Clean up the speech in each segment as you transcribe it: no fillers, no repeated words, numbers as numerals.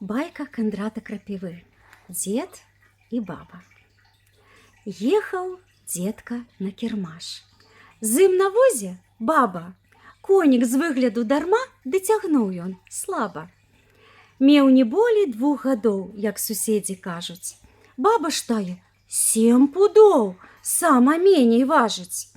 Байка Кондрата Крапивы. Дед и баба. Ехал дедка на кірмаш. З ім на возе баба. Конік з выгляду дарма дацягнуў ён слаба. Меў не болей 2 гадоў, як суседзі кажуць. Баба ж тая 7 пудоў, сама меней важыць.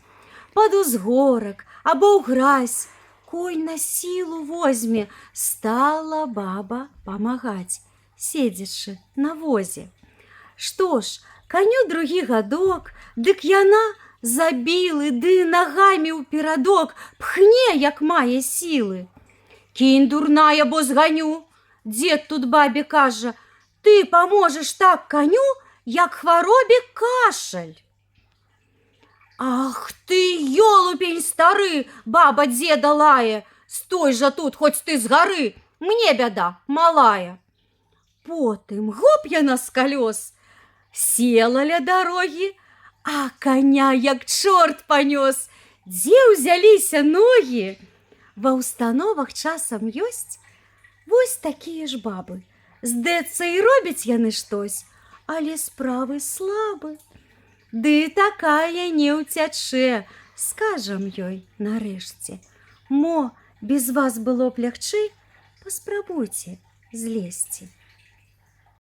Пад узгорак або ў гразь конь на сілу возьме, стала баба памагаць, седзячы на возе. Што ж, каню 2 гадок, дык яна забілы ды нагамі ў перадок пхне, як мае сілы. Кінь, дурная, бо зганю. Дед тут бабе кажа: ты паможаш так каню, як хваробе кашаль. Ах ты, ёлупень стары, баба деда лае, стой жа тут, хоць ты з гары, мне бяда малая. Потым гоп яна з калёс, села ля дарогі, а коня як чорт панёс. Дзе ўзяліся ногі? Ва ўстановах часам ёсць вось такія ж бабы. Здэцца, і робяць яны штось, але справы слабы. Ды такая не ўцячэ, скажам ёй нарэшце: мо без вас было б лягчэй, паспрабуйце злезці.